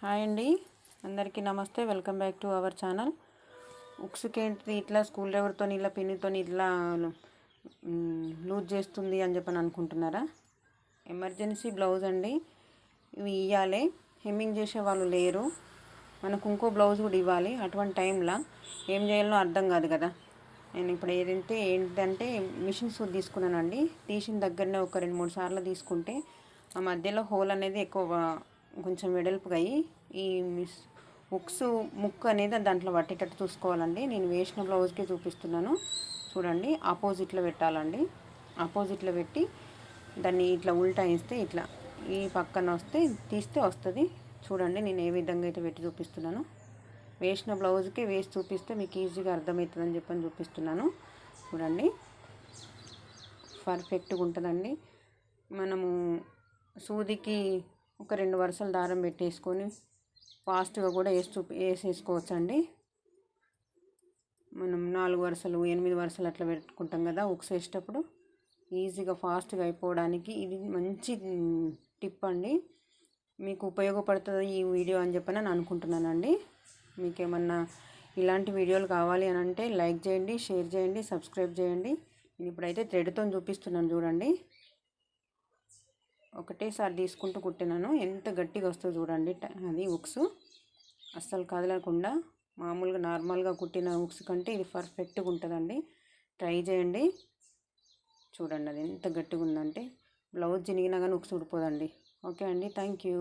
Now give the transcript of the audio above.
Hi అండి, అందరికీ నమస్తే. Welcome back to our channel. ఉక్స్కేంటి ఇట్లా స్కూల్ డ్రైవర్తో ఇలా పిన్నితో ఇట్లా లూజ్ చేస్తుంది అని చెప్పని అనుకుంటున్నారా? ఎమర్జెన్సీ బ్లౌజ్ అండి. ఇవి ఇవ్వాలి, హెమ్మింగ్ చేసే వాళ్ళు లేరు, మనకు ఇంకో బ్లౌజ్ కూడా ఇవ్వాలి. అటువంటి టైంలో ఏం చేయాలో అర్థం కాదు కదా. నేను ఇప్పుడు ఏంటంటే మిషన్ సూది తీసుకున్నానండి. తీసిన దగ్గరనే ఒక 2-3 సార్లు తీసుకుంటే ఆ మధ్యలో హోల్ అనేది ఎక్కువ కొంచెం వెడల్పుగా అయ్యి ఈ ఉక్స్ ముక్కు అనేది దాంట్లో పట్టేటట్టు చూసుకోవాలండి. నేను వేసిన బ్లౌజ్కి చూపిస్తున్నాను చూడండి. ఆపోజిట్లో పెట్టాలండి. ఆపోజిట్లో పెట్టి దాన్ని ఇట్లా ఉల్టా ఇస్తే ఇట్లా ఈ పక్కన వస్తే తీస్తే వస్తుంది. చూడండి నేను ఏ విధంగా అయితే పెట్టి చూపిస్తున్నాను. వేసిన బ్లౌజ్కి వేసి చూపిస్తే మీకు ఈజీగా అర్థమవుతుందని చెప్పని చూపిస్తున్నాను. చూడండి, పర్ఫెక్ట్గా ఉంటుందండి. మనము సూదికి ఒక 2 వరుసలు దారం పెట్టేసుకొని ఫాస్ట్గా కూడా వేసేసుకోవచ్చండి. మనం 4 వరుసలు 8 వరుసలు అట్లా పెట్టుకుంటాం కదా ఉక్స్ వేసేటప్పుడు, ఈజీగా ఫాస్ట్గా అయిపోవడానికి ఇది మంచి టిప్ అండి. మీకు ఉపయోగపడుతుంది ఈ వీడియో అని చెప్పని అనుకుంటున్నానండి. మీకేమన్నా ఇలాంటి వీడియోలు కావాలి అని అంటే లైక్ చేయండి, షేర్ చేయండి, సబ్స్క్రైబ్ చేయండి. నేను ఇప్పుడైతే థ్రెడ్తో చూపిస్తున్నాను చూడండి. ఒకటేసారి తీసుకుంటూ కుట్టినాను. ఎంత గట్టిగా వస్తుందో చూడండి. అది ఉక్స్ అస్సలు కదలకుండా మామూలుగా నార్మల్గా కుట్టిన ఉక్స్ కంటే ఇది పర్ఫెక్ట్గా ఉంటుందండి. ట్రై చేయండి. చూడండి అది ఎంత గట్టిగా ఉందంటే బ్లౌజ్ చినిగినా కానీ ఉక్స్ ఊడిపోదండి. ఓకే అండి, థ్యాంక్ యూ.